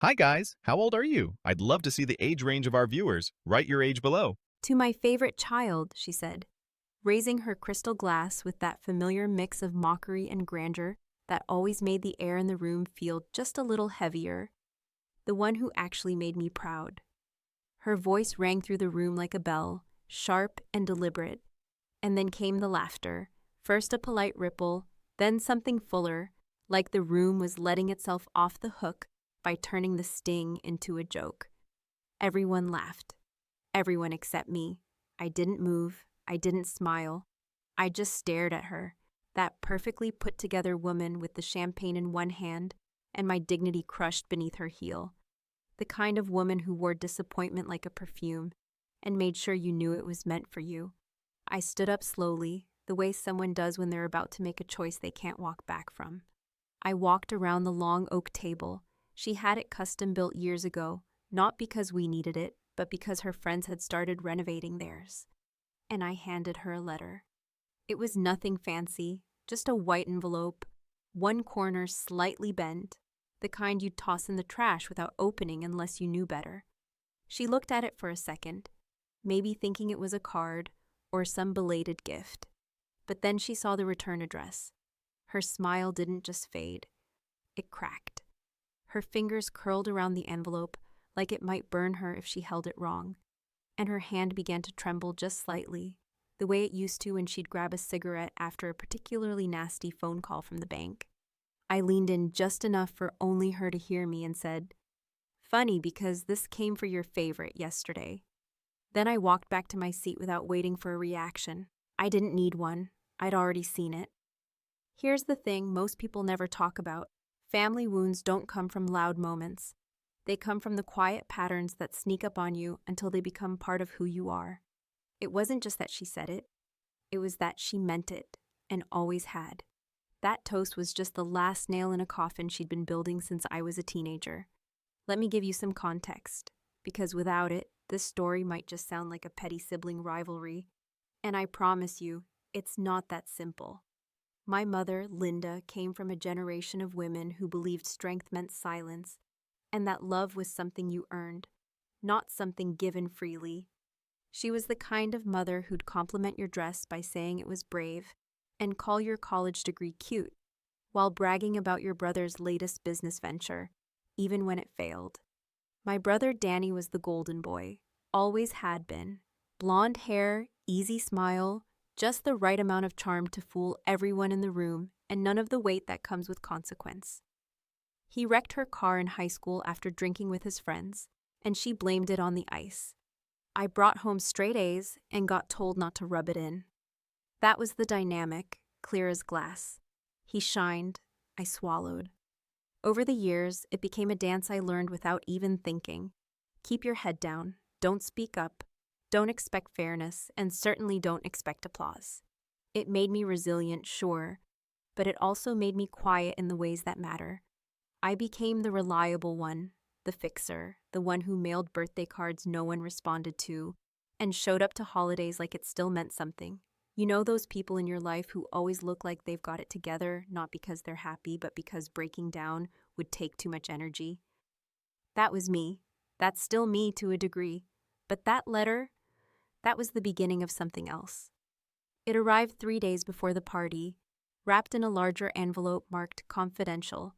Hi guys, how old are you? I'd love to see the age range of our viewers. Write your age below. To my favorite child, she said, raising her crystal glass with that familiar mix of mockery and grandeur that always made the air in the room feel just a little heavier. The one who actually made me proud. Her voice rang through the room like a bell, sharp and deliberate. And then came the laughter, first a polite ripple, then something fuller, like the room was letting itself off the hook by turning the sting into a joke. Everyone laughed. Everyone except me. I didn't move. I didn't smile. I just stared at her, that perfectly put-together woman with the champagne in one hand and my dignity crushed beneath her heel. The kind of woman who wore disappointment like a perfume and made sure you knew it was meant for you. I stood up slowly, the way someone does when they're about to make a choice they can't walk back from. I walked around the long oak table. She had it custom built years ago, not because we needed it, but because her friends had started renovating theirs. And I handed her a letter. It was nothing fancy, just a white envelope, one corner slightly bent, the kind you'd toss in the trash without opening unless you knew better. She looked at it for a second, maybe thinking it was a card or some belated gift. But then she saw the return address. Her smile didn't just fade, it cracked. Her fingers curled around the envelope like it might burn her if she held it wrong, and her hand began to tremble just slightly, the way it used to when she'd grab a cigarette after a particularly nasty phone call from the bank. I leaned in just enough for only her to hear me and said, "Funny because this came for your favorite yesterday." Then I walked back to my seat without waiting for a reaction. I didn't need one. I'd already seen it. Here's the thing most people never talk about. Family wounds don't come from loud moments. They come from the quiet patterns that sneak up on you until they become part of who you are. It wasn't just that she said it. It was that she meant it, and always had. That toast was just the last nail in a coffin she'd been building since I was a teenager. Let me give you some context, because without it, this story might just sound like a petty sibling rivalry. And I promise you, it's not that simple. My mother, Linda, came from a generation of women who believed strength meant silence, and that love was something you earned, not something given freely. She was the kind of mother who'd compliment your dress by saying it was brave and call your college degree cute, while bragging about your brother's latest business venture, even when it failed. My brother Danny was the golden boy, always had been. Blonde hair, easy smile, just the right amount of charm to fool everyone in the room and none of the weight that comes with consequence. He wrecked her car in high school after drinking with his friends, and she blamed it on the ice. I brought home straight A's and got told not to rub it in. That was the dynamic, clear as glass. He shined, I swallowed. Over the years, it became a dance I learned without even thinking. Keep your head down, don't speak up, don't expect fairness, and certainly don't expect applause. It made me resilient, sure, but it also made me quiet in the ways that matter. I became the reliable one, the fixer, the one who mailed birthday cards no one responded to, and showed up to holidays like it still meant something. You know those people in your life who always look like they've got it together, not because they're happy, but because breaking down would take too much energy? That was me. That's still me to a degree. But that letter, that was the beginning of something else. It arrived 3 days before the party, wrapped in a larger envelope marked confidential,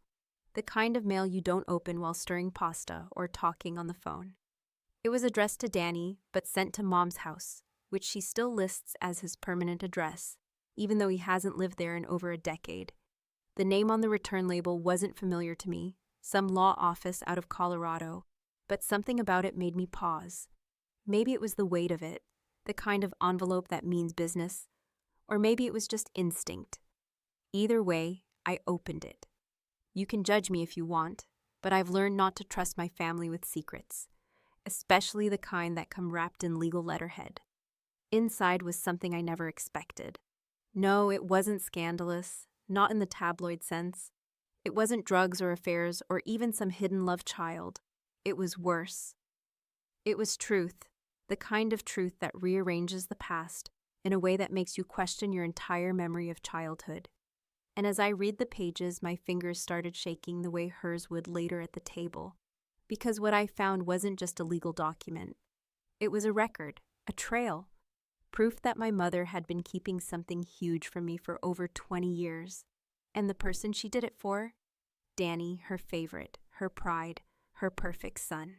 the kind of mail you don't open while stirring pasta or talking on the phone. It was addressed to Danny, but sent to Mom's house, which she still lists as his permanent address, even though he hasn't lived there in over a decade. The name on the return label wasn't familiar to me, some law office out of Colorado, but something about it made me pause. Maybe it was the weight of it, the kind of envelope that means business, or maybe it was just instinct. Either way, I opened it. You can judge me if you want, but I've learned not to trust my family with secrets, especially the kind that come wrapped in legal letterhead. Inside was something I never expected. No, it wasn't scandalous, not in the tabloid sense. It wasn't drugs or affairs or even some hidden love child. It was worse. It was truth, the kind of truth that rearranges the past in a way that makes you question your entire memory of childhood. And as I read the pages, my fingers started shaking the way hers would later at the table. Because what I found wasn't just a legal document. It was a record, a trail, proof that my mother had been keeping something huge from me for over 20 years. And the person she did it for? Danny, her favorite, her pride, her perfect son.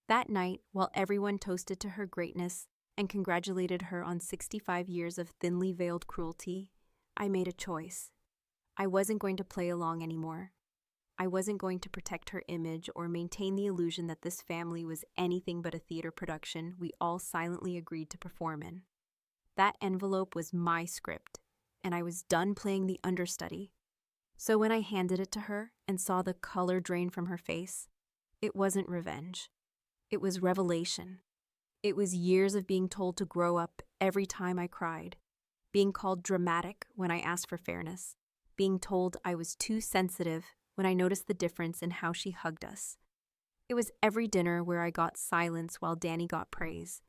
That night, while everyone toasted to her greatness and congratulated her on 65 years of thinly veiled cruelty, I made a choice. I wasn't going to play along anymore. I wasn't going to protect her image or maintain the illusion that this family was anything but a theater production we all silently agreed to perform in. That envelope was my script, and I was done playing the understudy. So when I handed it to her and saw the color drain from her face, it wasn't revenge. It was revelation. It was years of being told to grow up every time I cried, being called dramatic when I asked for fairness, being told I was too sensitive when I noticed the difference in how she hugged us. It was every dinner where I got silence while Danny got praise,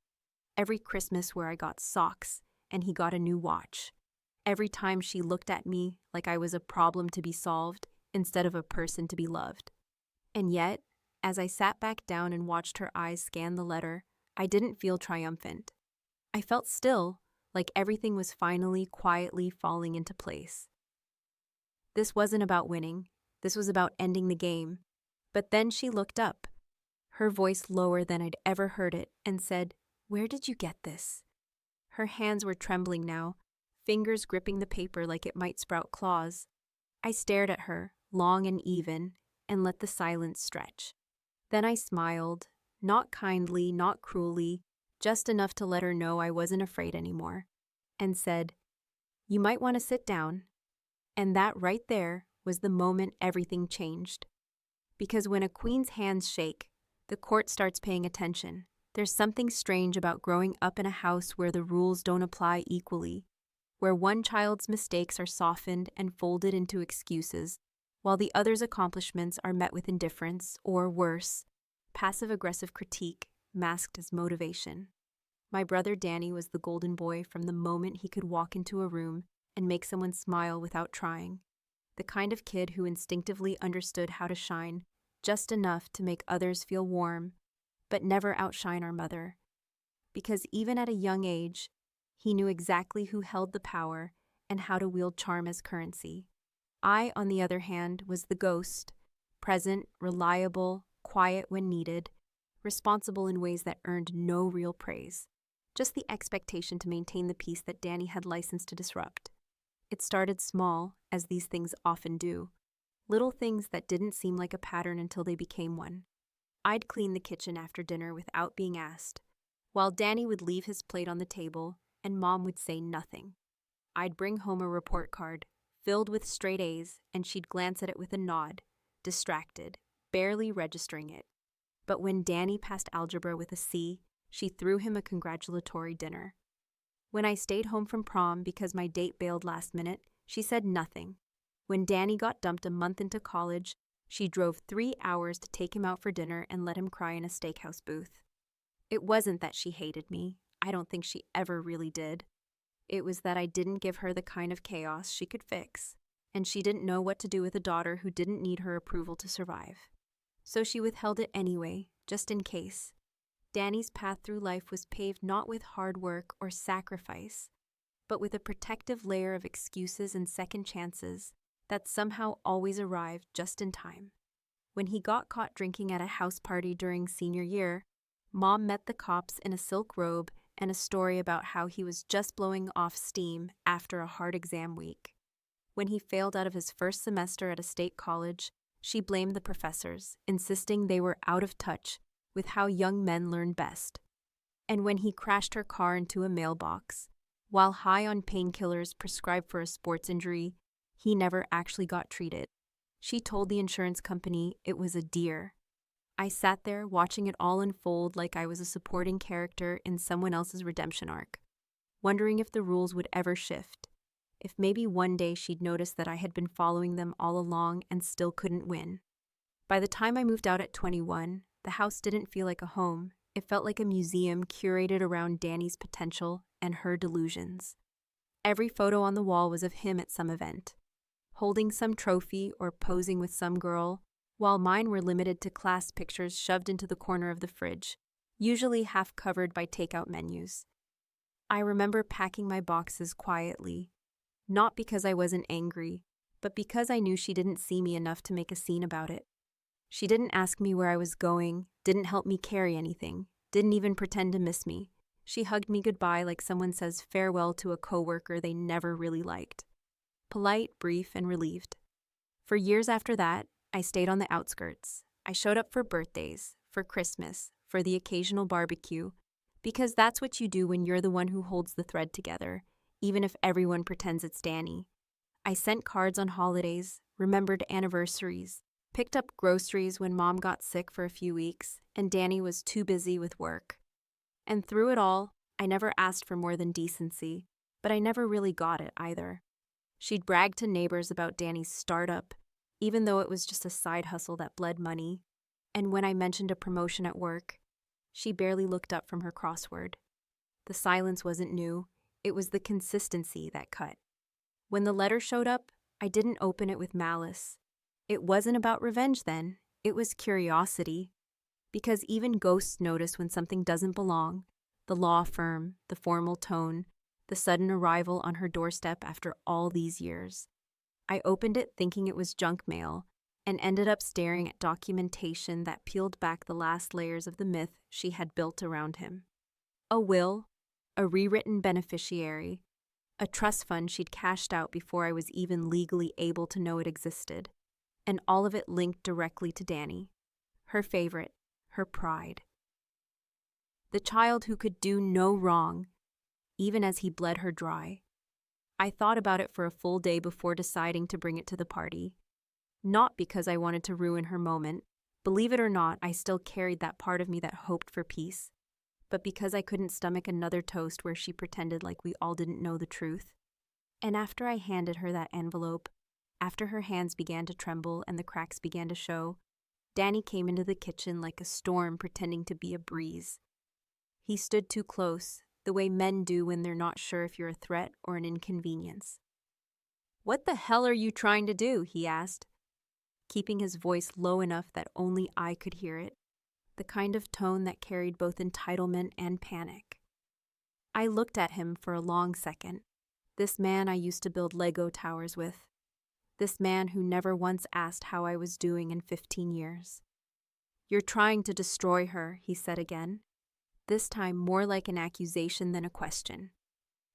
every Christmas where I got socks and he got a new watch, every time she looked at me like I was a problem to be solved instead of a person to be loved. And yet, as I sat back down and watched her eyes scan the letter, I didn't feel triumphant. I felt still, like everything was finally quietly falling into place. This wasn't about winning. This was about ending the game. But then she looked up, her voice lower than I'd ever heard it, and said, "Where did you get this?" Her hands were trembling now, fingers gripping the paper like it might sprout claws. I stared at her, long and even, and let the silence stretch. Then I smiled, not kindly, not cruelly, just enough to let her know I wasn't afraid anymore, and said, "You might want to sit down." And that right there was the moment everything changed. Because when a queen's hands shake, the court starts paying attention. There's something strange about growing up in a house where the rules don't apply equally, where one child's mistakes are softened and folded into excuses, while the other's accomplishments are met with indifference, or worse, passive-aggressive critique masked as motivation. My brother Danny was the golden boy from the moment he could walk into a room and make someone smile without trying, the kind of kid who instinctively understood how to shine just enough to make others feel warm, but never outshine our mother. Because even at a young age, he knew exactly who held the power and how to wield charm as currency. I, on the other hand, was the ghost, present, reliable, quiet when needed, responsible in ways that earned no real praise, just the expectation to maintain the peace that Danny had license to disrupt. It started small, as these things often do, little things that didn't seem like a pattern until they became one. I'd clean the kitchen after dinner without being asked, while Danny would leave his plate on the table and Mom would say nothing. I'd bring home a report card, filled with straight A's, and she'd glance at it with a nod, distracted, barely registering it. But when Danny passed algebra with a C, she threw him a congratulatory dinner. When I stayed home from prom because my date bailed last minute, she said nothing. When Danny got dumped a month into college, she drove 3 hours to take him out for dinner and let him cry in a steakhouse booth. It wasn't that she hated me. I don't think she ever really did. It was that I didn't give her the kind of chaos she could fix, and she didn't know what to do with a daughter who didn't need her approval to survive. So she withheld it anyway, just in case. Danny's path through life was paved not with hard work or sacrifice, but with a protective layer of excuses and second chances that somehow always arrived just in time. When he got caught drinking at a house party during senior year, Mom met the cops in a silk robe and a story about how he was just blowing off steam after a hard exam week. When he failed out of his first semester at a state college, she blamed the professors, insisting they were out of touch with how young men learn best. And when he crashed her car into a mailbox, while high on painkillers prescribed for a sports injury, he never actually got treated. She told the insurance company it was a deer. I sat there watching it all unfold like I was a supporting character in someone else's redemption arc, wondering if the rules would ever shift, if maybe one day she'd notice that I had been following them all along and still couldn't win. By the time I moved out at 21, the house didn't feel like a home. It felt like a museum curated around Danny's potential and her delusions. Every photo on the wall was of him at some event, holding some trophy or posing with some girl, while mine were limited to class pictures shoved into the corner of the fridge, usually half covered by takeout menus. I remember packing my boxes quietly, not because I wasn't angry, but because I knew she didn't see me enough to make a scene about it. She didn't ask me where I was going, didn't help me carry anything, didn't even pretend to miss me. She hugged me goodbye like someone says farewell to a coworker they never really liked. Polite, brief, and relieved. For years after that, I stayed on the outskirts. I showed up for birthdays, for Christmas, for the occasional barbecue, because that's what you do when you're the one who holds the thread together, even if everyone pretends it's Danny. I sent cards on holidays, remembered anniversaries, picked up groceries when Mom got sick for a few weeks and Danny was too busy with work. And through it all, I never asked for more than decency, but I never really got it either. She'd brag to neighbors about Danny's startup, even though it was just a side hustle that bled money. And when I mentioned a promotion at work, she barely looked up from her crossword. The silence wasn't new, it was the consistency that cut. When the letter showed up, I didn't open it with malice. It wasn't about revenge then, it was curiosity. Because even ghosts notice when something doesn't belong. The law firm, the formal tone, the sudden arrival on her doorstep after all these years. I opened it thinking it was junk mail, and ended up staring at documentation that peeled back the last layers of the myth she had built around him. A will, a rewritten beneficiary, a trust fund she'd cashed out before I was even legally able to know it existed, and all of it linked directly to Danny, her favorite, her pride. The child who could do no wrong, even as he bled her dry. I thought about it for a full day before deciding to bring it to the party. Not because I wanted to ruin her moment. Believe it or not, I still carried that part of me that hoped for peace. But because I couldn't stomach another toast where she pretended like we all didn't know the truth. And after I handed her that envelope, after her hands began to tremble and the cracks began to show, Danny came into the kitchen like a storm pretending to be a breeze. He stood too close, the way men do when they're not sure if you're a threat or an inconvenience. "What the hell are you trying to do?" he asked, keeping his voice low enough that only I could hear it, the kind of tone that carried both entitlement and panic. I looked at him for a long second. This man I used to build Lego towers with. This man who never once asked how I was doing in 15 years. "You're trying to destroy her," he said again, this time more like an accusation than a question.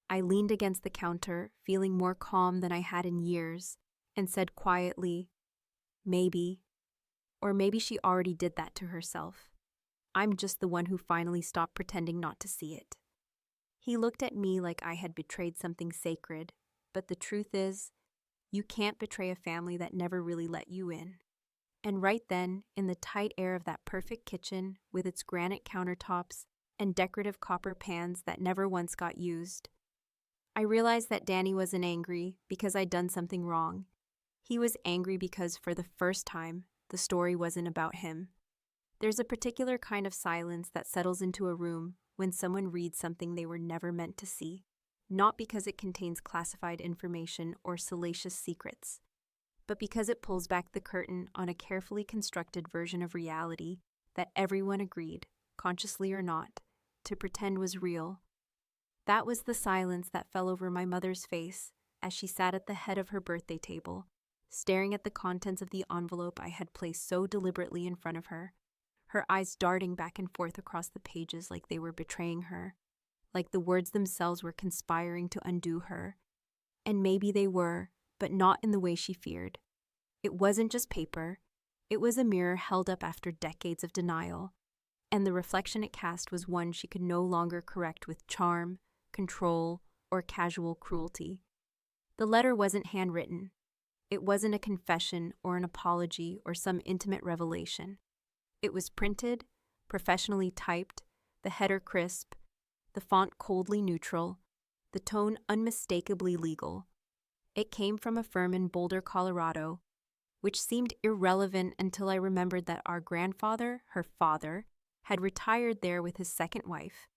I leaned against the counter, feeling more calm than I had in years, and said quietly, "Maybe." Or maybe she already did that to herself. I'm just the one who finally stopped pretending not to see it. He looked at me like I had betrayed something sacred, but the truth is, you can't betray a family that never really let you in. And right then, in the tight air of that perfect kitchen, with its granite countertops and decorative copper pans that never once got used, I realized that Danny wasn't angry because I'd done something wrong. He was angry because, for the first time, the story wasn't about him. There's a particular kind of silence that settles into a room when someone reads something they were never meant to see, not because it contains classified information or salacious secrets, but because it pulls back the curtain on a carefully constructed version of reality that everyone agreed, consciously or not, to pretend was real. That was the silence that fell over my mother's face as she sat at the head of her birthday table, staring at the contents of the envelope I had placed so deliberately in front of her, her eyes darting back and forth across the pages like they were betraying her, like the words themselves were conspiring to undo her. And maybe they were, but not in the way she feared. It wasn't just paper. It was a mirror held up after decades of denial, and the reflection it cast was one she could no longer correct with charm, control, or casual cruelty. The letter wasn't handwritten. It wasn't a confession or an apology or some intimate revelation. It was printed, professionally typed, the header crisp, the font coldly neutral, the tone unmistakably legal. It came from a firm in Boulder, Colorado, which seemed irrelevant until I remembered that our grandfather, her father, had retired there with his second wife,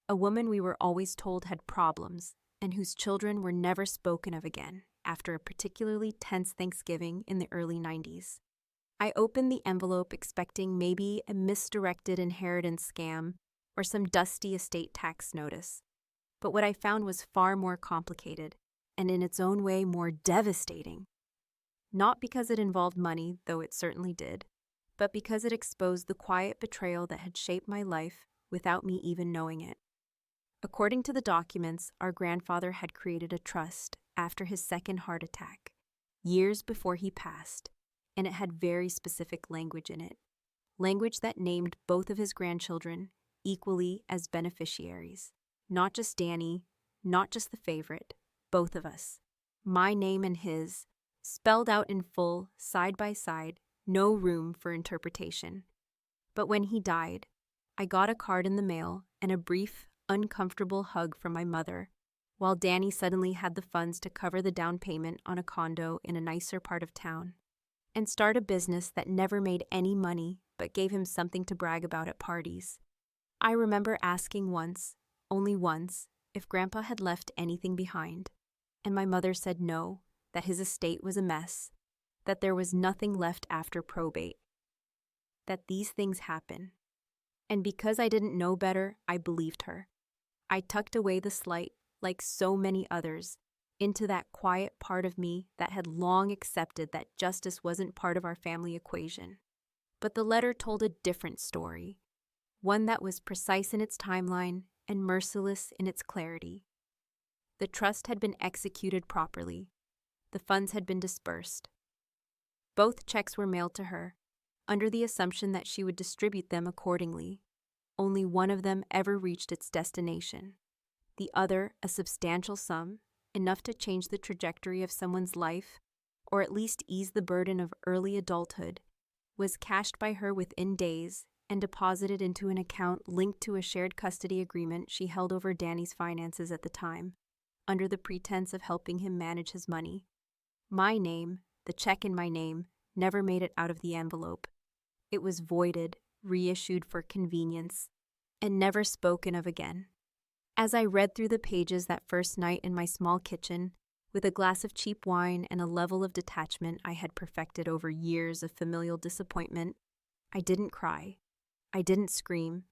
a woman we were always told had problems and whose children were never spoken of again after a particularly tense Thanksgiving in the early 90s. I opened the envelope expecting maybe a misdirected inheritance scam or some dusty estate tax notice. But what I found was far more complicated, and in its own way more devastating. Not because it involved money, though it certainly did, but because it exposed the quiet betrayal that had shaped my life without me even knowing it. According to the documents, our grandfather had created a trust after his second heart attack, years before he passed, and it had very specific language in it. Language that named both of his grandchildren equally as beneficiaries. Not just Danny, not just the favorite, both of us. My name and his, spelled out in full, side by side, no room for interpretation. But when he died, I got a card in the mail and a brief, uncomfortable hug from my mother, while Danny suddenly had the funds to cover the down payment on a condo in a nicer part of town, and start a business that never made any money but gave him something to brag about at parties. I remember asking once, only once, if Grandpa had left anything behind, and my mother said no, that his estate was a mess, that there was nothing left after probate, that these things happen. And because I didn't know better, I believed her. I tucked away the slight, like so many others, into that quiet part of me that had long accepted that justice wasn't part of our family equation. But the letter told a different story, one that was precise in its timeline and merciless in its clarity. The trust had been executed properly. The funds had been dispersed. Both checks were mailed to her, under the assumption that she would distribute them accordingly. Only one of them ever reached its destination. The other, a substantial sum, enough to change the trajectory of someone's life, or at least ease the burden of early adulthood, was cashed by her within days and deposited into an account linked to a shared custody agreement she held over Danny's finances at the time, under the pretense of helping him manage his money. My name, the check in my name, never made it out of the envelope. It was voided, reissued for convenience, and never spoken of again. As I read through the pages that first night in my small kitchen, with a glass of cheap wine and a level of detachment I had perfected over years of familial disappointment, I didn't cry. I didn't scream.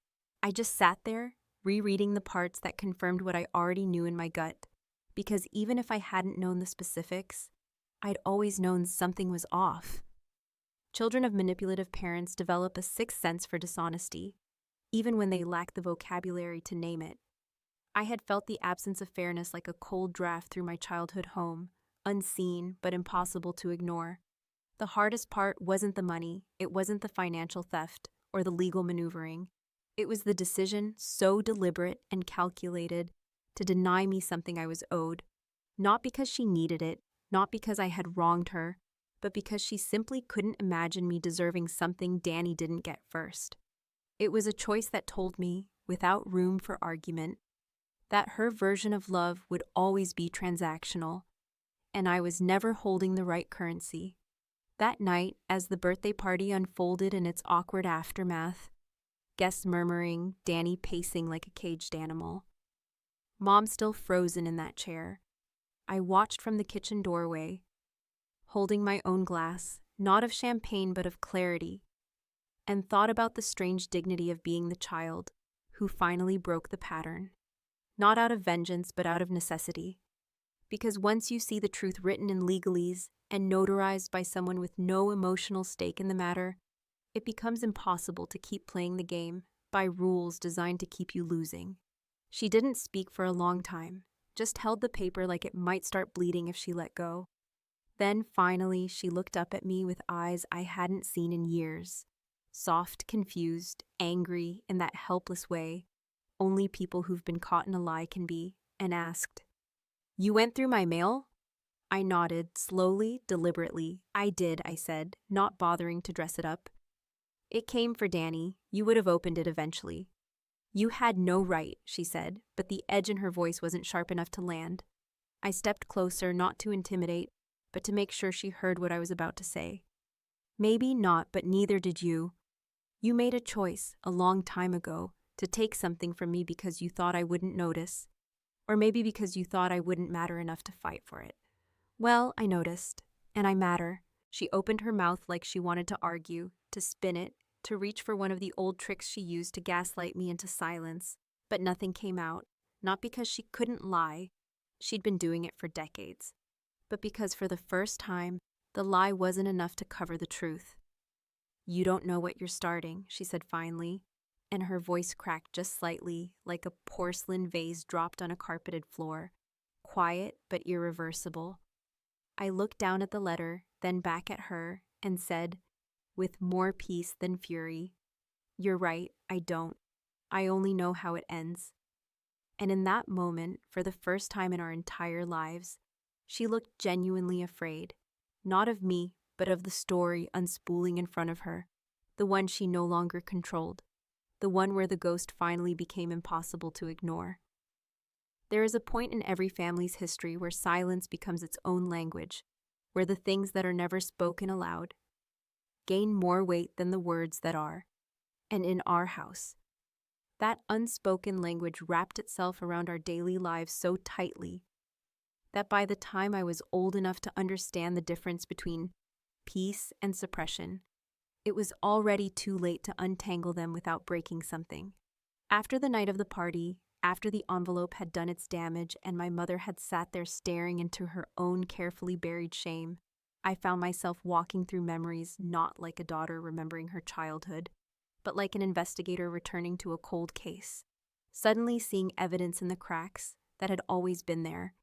I just sat there, rereading the parts that confirmed what I already knew in my gut, because even if I hadn't known the specifics, I'd always known something was off. Children of manipulative parents develop a sixth sense for dishonesty, even when they lack the vocabulary to name it. I had felt the absence of fairness like a cold draft through my childhood home, unseen but impossible to ignore. The hardest part wasn't the money, it wasn't the financial theft, or the legal maneuvering. It was the decision, so deliberate and calculated, to deny me something I was owed, not because she needed it, not because I had wronged her, but because she simply couldn't imagine me deserving something Danny didn't get first. It was a choice that told me, without room for argument, that her version of love would always be transactional, and I was never holding the right currency. That night, as the birthday party unfolded in its awkward aftermath, guests murmuring, Danny pacing like a caged animal, Mom still frozen in that chair, I watched from the kitchen doorway, holding my own glass, not of champagne but of clarity, and thought about the strange dignity of being the child who finally broke the pattern, not out of vengeance but out of necessity. Because once you see the truth written in legalese and notarized by someone with no emotional stake in the matter, it becomes impossible to keep playing the game by rules designed to keep you losing. She didn't speak for a long time, just held the paper like it might start bleeding if she let go. Then finally she looked up at me with eyes I hadn't seen in years, soft, confused, angry, in that helpless way only people who've been caught in a lie can be, and asked, "You went through my mail?" I nodded, slowly, deliberately. "I did," I said, not bothering to dress it up. "It came for Danny. You would have opened it eventually." "You had no right," she said, but the edge in her voice wasn't sharp enough to land. I stepped closer, not to intimidate, but to make sure she heard what I was about to say. "Maybe not, but neither did you. You made a choice, a long time ago, to take something from me because you thought I wouldn't notice, or maybe because you thought I wouldn't matter enough to fight for it. Well, I noticed, and I matter, She opened her mouth like she wanted to argue, to spin it, to reach for one of the old tricks she used to gaslight me into silence, but nothing came out, not because she couldn't lie. She'd been doing it for decades, but because for the first time, the lie wasn't enough to cover the truth. "You don't know what you're starting," she said finally, and her voice cracked just slightly, like a porcelain vase dropped on a carpeted floor, quiet but irreversible. I looked down at the letter, then back at her, and said, with more peace than fury, "You're right, I don't. I only know how it ends." And in that moment, for the first time in our entire lives, she looked genuinely afraid, not of me, but of the story unspooling in front of her, the one she no longer controlled, the one where the ghost finally became impossible to ignore. There is a point in every family's history where silence becomes its own language, where the things that are never spoken aloud gain more weight than the words that are. And in our house, that unspoken language wrapped itself around our daily lives so tightly that by the time I was old enough to understand the difference between peace and suppression, it was already too late to untangle them without breaking something. After the night of the party, after the envelope had done its damage and my mother had sat there staring into her own carefully buried shame, I found myself walking through memories not like a daughter remembering her childhood, but like an investigator returning to a cold case, suddenly seeing evidence in the cracks that had always been there,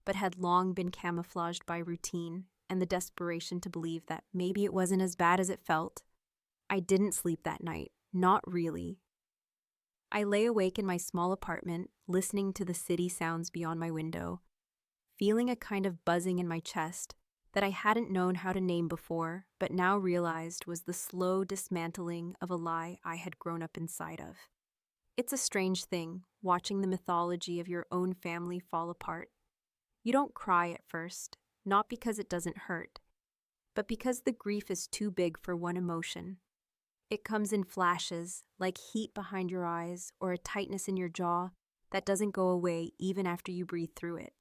but had long been camouflaged by routine and the desperation to believe that maybe it wasn't as bad as it felt. I didn't sleep that night, not really. I lay awake in my small apartment, listening to the city sounds beyond my window, feeling a kind of buzzing in my chest that I hadn't known how to name before, but now realized was the slow dismantling of a lie I had grown up inside of. It's a strange thing, watching the mythology of your own family fall apart. You don't cry at first, not because it doesn't hurt, but because the grief is too big for one emotion. It comes in flashes, like heat behind your eyes or a tightness in your jaw that doesn't go away even after you breathe through it.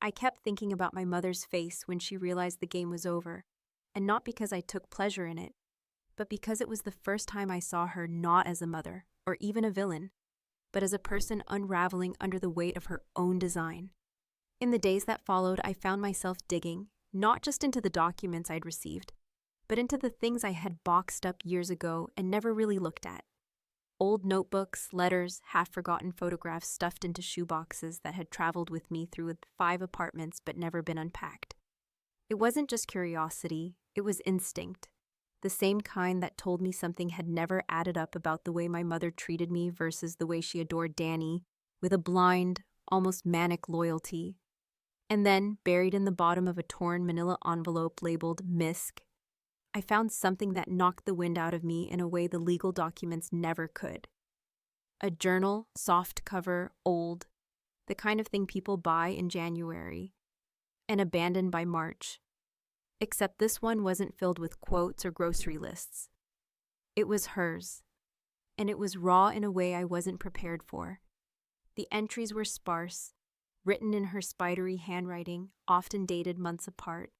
I kept thinking about my mother's face when she realized the game was over, and not because I took pleasure in it, but because it was the first time I saw her not as a mother or even a villain, but as a person unraveling under the weight of her own design. In the days that followed, I found myself digging, not just into the documents I'd received, but into the things I had boxed up years ago and never really looked at. Old notebooks, letters, half-forgotten photographs stuffed into shoeboxes that had traveled with me through 5 apartments but never been unpacked. It wasn't just curiosity, it was instinct. The same kind that told me something had never added up about the way my mother treated me versus the way she adored Danny, with a blind, almost manic loyalty. And then, buried in the bottom of a torn manila envelope labeled MISC, I found something that knocked the wind out of me in a way the legal documents never could. A journal, soft cover, old, the kind of thing people buy in January, and abandoned by March. Except this one wasn't filled with quotes or grocery lists. It was hers, and it was raw in a way I wasn't prepared for. The entries were sparse, written in her spidery handwriting, often dated months apart.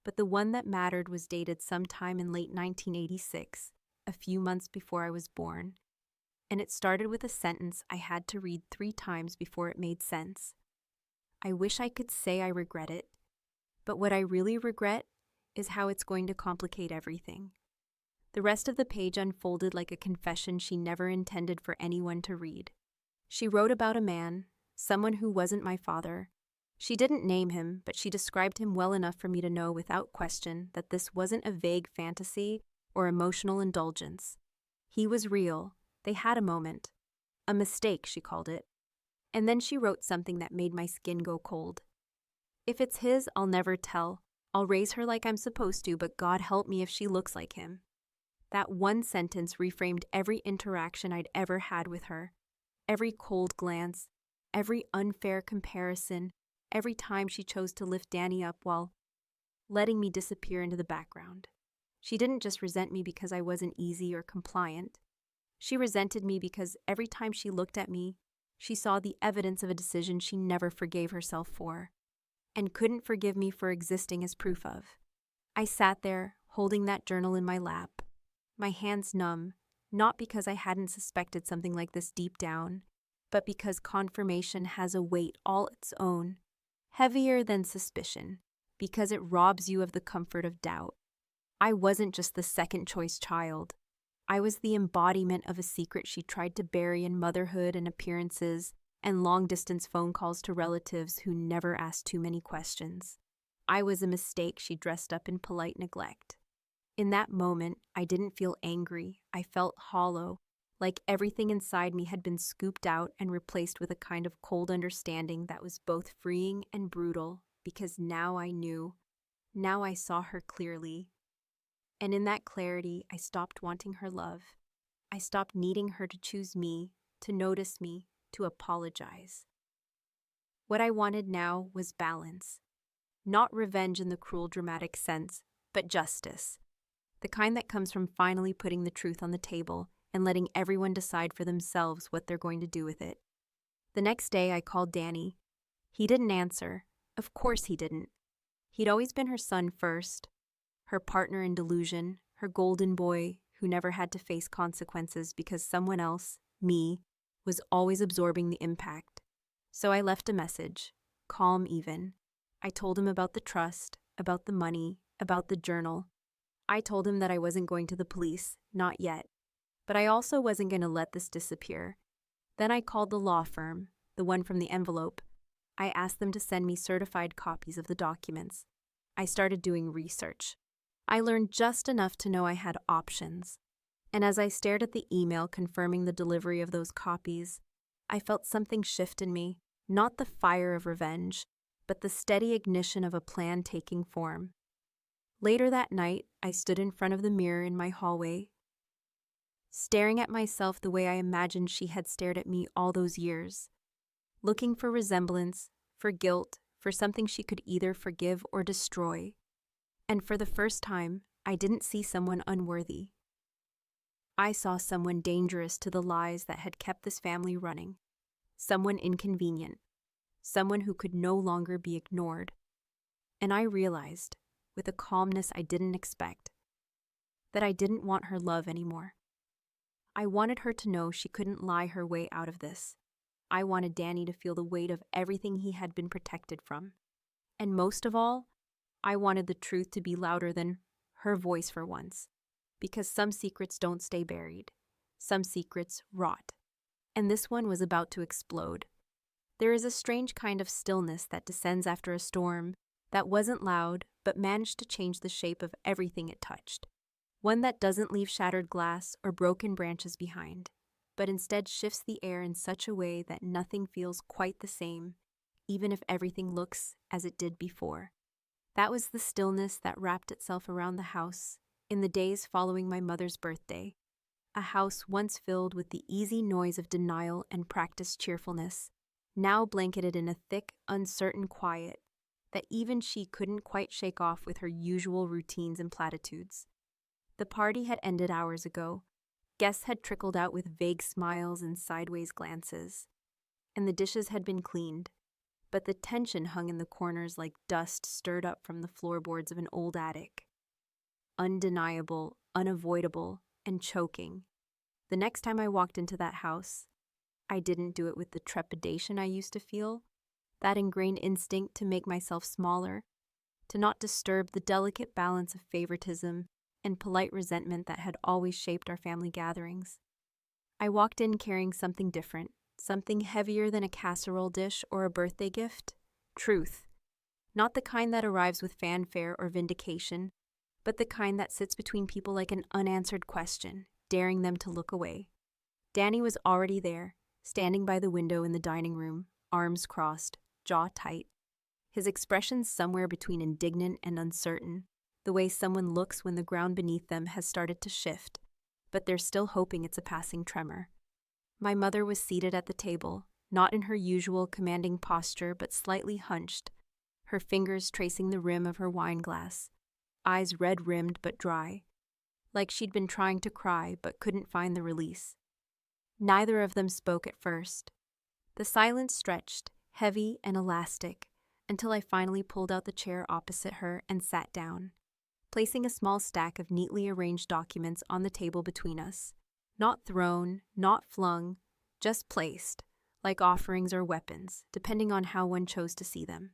But the one that mattered was dated sometime in late 1986, a few months before I was born, and it started with a sentence I had to read 3 times before it made sense. I wish I could say I regret it, but what I really regret is how it's going to complicate everything. The rest of the page unfolded like a confession she never intended for anyone to read. She wrote about a man, someone who wasn't my father. She didn't name him, but she described him well enough for me to know without question that this wasn't a vague fantasy or emotional indulgence. He was real. They had a moment. A mistake, she called it. And then she wrote something that made my skin go cold. If it's his, I'll never tell. I'll raise her like I'm supposed to, but God help me if she looks like him. That one sentence reframed every interaction I'd ever had with her. Every cold glance, every unfair comparison, every time she chose to lift Danny up while letting me disappear into the background. She didn't just resent me because I wasn't easy or compliant. She resented me because every time she looked at me, she saw the evidence of a decision she never forgave herself for, and couldn't forgive me for existing as proof of. I sat there, holding that journal in my lap, my hands numb, not because I hadn't suspected something like this deep down, but because confirmation has a weight all its own, heavier than suspicion, because it robs you of the comfort of doubt. I wasn't just the second choice child. I was the embodiment of a secret she tried to bury in motherhood and appearances and long-distance phone calls to relatives who never asked too many questions. I was a mistake she dressed up in polite neglect. In that moment, I didn't feel angry. I felt hollow, like everything inside me had been scooped out and replaced with a kind of cold understanding that was both freeing and brutal, because now I knew. Now I saw her clearly. And in that clarity, I stopped wanting her love. I stopped needing her to choose me, to notice me, to apologize. What I wanted now was balance. Not revenge in the cruel, dramatic sense, but justice. The kind that comes from finally putting the truth on the table and letting everyone decide for themselves what they're going to do with it. The next day, I called Danny. He didn't answer. Of course he didn't. He'd always been her son first, her partner in delusion, her golden boy who never had to face consequences because someone else, me, was always absorbing the impact. So I left a message, calm even. I told him about the trust, about the money, about the journal. I told him that I wasn't going to the police, not yet. But I also wasn't going to let this disappear. Then I called the law firm, the one from the envelope. I asked them to send me certified copies of the documents. I started doing research. I learned just enough to know I had options. And as I stared at the email confirming the delivery of those copies, I felt something shift in me, not the fire of revenge, but the steady ignition of a plan taking form. Later that night, I stood in front of the mirror in my hallway, staring at myself the way I imagined she had stared at me all those years, looking for resemblance, for guilt, for something she could either forgive or destroy. And for the first time, I didn't see someone unworthy. I saw someone dangerous to the lies that had kept this family running, someone inconvenient, someone who could no longer be ignored. And I realized, with a calmness I didn't expect, that I didn't want her love anymore. I wanted her to know she couldn't lie her way out of this. I wanted Danny to feel the weight of everything he had been protected from. And most of all, I wanted the truth to be louder than her voice for once. Because some secrets don't stay buried. Some secrets rot. And this one was about to explode. There is a strange kind of stillness that descends after a storm that wasn't loud but managed to change the shape of everything it touched. One that doesn't leave shattered glass or broken branches behind, but instead shifts the air in such a way that nothing feels quite the same, even if everything looks as it did before. That was the stillness that wrapped itself around the house in the days following my mother's birthday, a house once filled with the easy noise of denial and practiced cheerfulness, now blanketed in a thick, uncertain quiet that even she couldn't quite shake off with her usual routines and platitudes. The party had ended hours ago. Guests had trickled out with vague smiles and sideways glances, and the dishes had been cleaned, but the tension hung in the corners like dust stirred up from the floorboards of an old attic. Undeniable, unavoidable, and choking. The next time I walked into that house, I didn't do it with the trepidation I used to feel, that ingrained instinct to make myself smaller, to not disturb the delicate balance of favoritism and polite resentment that had always shaped our family gatherings. I walked in carrying something different, something heavier than a casserole dish or a birthday gift. Truth. Not the kind that arrives with fanfare or vindication, but the kind that sits between people like an unanswered question, daring them to look away. Danny was already there, standing by the window in the dining room, arms crossed, jaw tight. His expression somewhere between indignant and uncertain, the way someone looks when the ground beneath them has started to shift, but they're still hoping it's a passing tremor. My mother was seated at the table, not in her usual commanding posture but slightly hunched, her fingers tracing the rim of her wine glass, eyes red-rimmed but dry, like she'd been trying to cry but couldn't find the release. Neither of them spoke at first. The silence stretched, heavy and elastic, until I finally pulled out the chair opposite her and sat down, placing a small stack of neatly arranged documents on the table between us. Not thrown, not flung, just placed, like offerings or weapons, depending on how one chose to see them.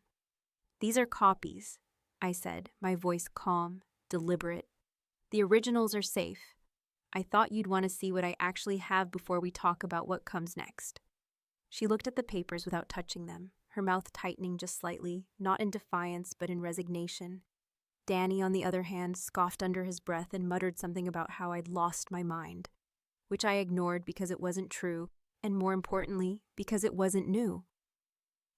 "These are copies," I said, my voice calm, deliberate. "The originals are safe. I thought you'd want to see what I actually have before we talk about what comes next." She looked at the papers without touching them, her mouth tightening just slightly, not in defiance but in resignation. Danny, on the other hand, scoffed under his breath and muttered something about how I'd lost my mind, which I ignored because it wasn't true, and more importantly, because it wasn't new.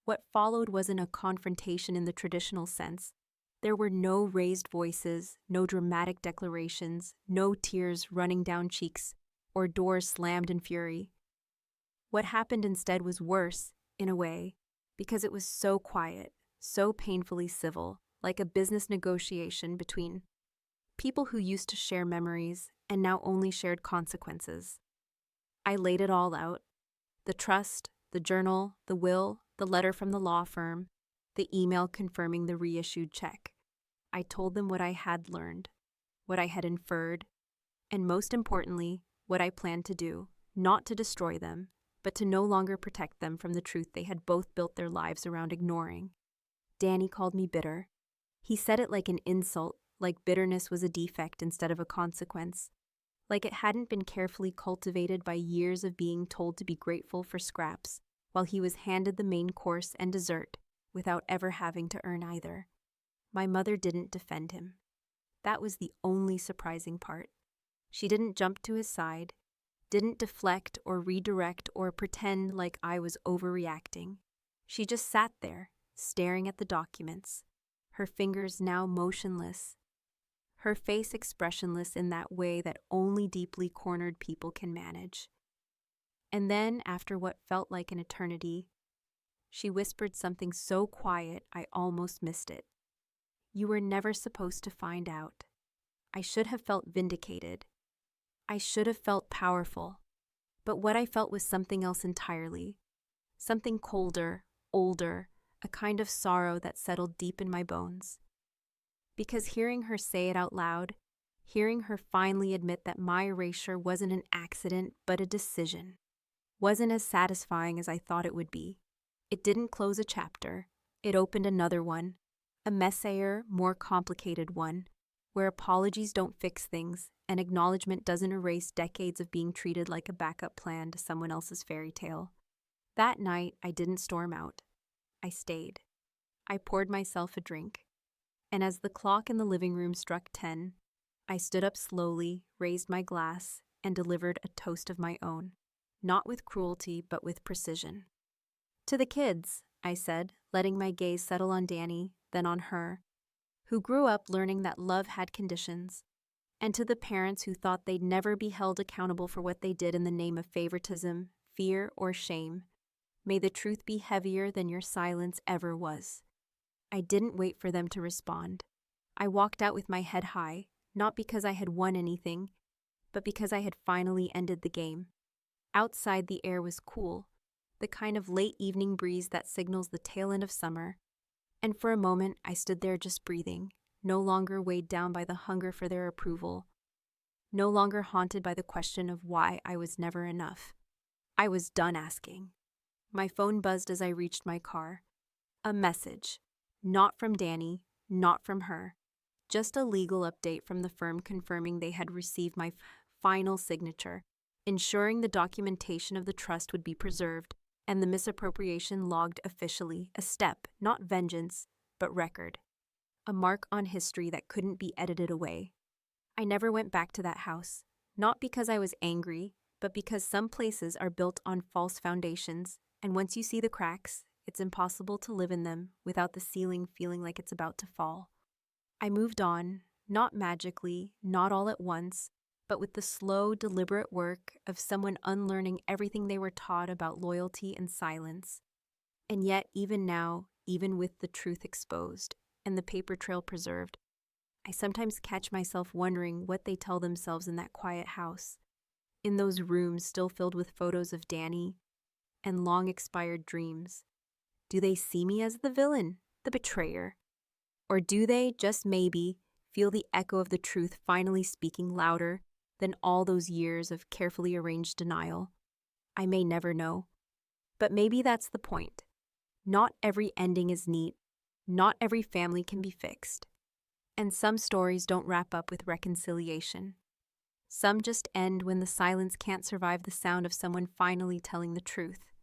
What followed wasn't a confrontation in the traditional sense. There were no raised voices, no dramatic declarations, no tears running down cheeks, or doors slammed in fury. What happened instead was worse, in a way, because it was so quiet, so painfully civil, like a business negotiation between people who used to share memories and now only shared consequences. I laid it all out: the trust, the journal, the will, the letter from the law firm, the email confirming the reissued check. I told them what I had learned, what I had inferred, and most importantly, what I planned to do, not to destroy them, but to no longer protect them from the truth they had both built their lives around ignoring. Danny called me bitter. He said it like an insult, like bitterness was a defect instead of a consequence, like it hadn't been carefully cultivated by years of being told to be grateful for scraps, while he was handed the main course and dessert without ever having to earn either. My mother didn't defend him. That was the only surprising part. She didn't jump to his side, didn't deflect or redirect or pretend like I was overreacting. She just sat there, staring at the documents, her fingers now motionless, her face expressionless in that way that only deeply cornered people can manage. And then, after what felt like an eternity, she whispered something so quiet I almost missed it. "You were never supposed to find out." I should have felt vindicated. I should have felt powerful. But what I felt was something else entirely. Something colder, older, a kind of sorrow that settled deep in my bones. Because hearing her say it out loud, hearing her finally admit that my erasure wasn't an accident but a decision, wasn't as satisfying as I thought it would be. It didn't close a chapter. It opened another one, a messier, more complicated one, where apologies don't fix things and acknowledgement doesn't erase decades of being treated like a backup plan to someone else's fairy tale. That night, I didn't storm out. I stayed. I poured myself a drink. And as the clock in the living room struck 10, I stood up slowly, raised my glass, and delivered a toast of my own, not with cruelty but with precision. "To the kids," I said, letting my gaze settle on Danny, then on her, who grew up learning that love had conditions, and to the parents who thought they'd never be held accountable for what they did in the name of favoritism, fear, or shame. May the truth be heavier than your silence ever was. I didn't wait for them to respond. I walked out with my head high, not because I had won anything, but because I had finally ended the game. Outside, the air was cool, the kind of late evening breeze that signals the tail end of summer, and for a moment I stood there just breathing, no longer weighed down by the hunger for their approval, no longer haunted by the question of why I was never enough. I was done asking. My phone buzzed as I reached my car. A message. Not from Danny, not from her. Just a legal update from the firm confirming they had received my final signature, ensuring the documentation of the trust would be preserved, and the misappropriation logged officially, a step, not vengeance, but record. A mark on history that couldn't be edited away. I never went back to that house, not because I was angry, but because some places are built on false foundations, and once you see the cracks, it's impossible to live in them without the ceiling feeling like it's about to fall. I moved on, not magically, not all at once, but with the slow, deliberate work of someone unlearning everything they were taught about loyalty and silence. And yet, even now, even with the truth exposed and the paper trail preserved, I sometimes catch myself wondering what they tell themselves in that quiet house, in those rooms still filled with photos of Danny and long-expired dreams. Do they see me as the villain, the betrayer? Or do they, just maybe, feel the echo of the truth finally speaking louder than all those years of carefully arranged denial. I may never know. But maybe that's the point. Not every ending is neat. Not every family can be fixed. And some stories don't wrap up with reconciliation. Some just end when the silence can't survive the sound of someone finally telling the truth.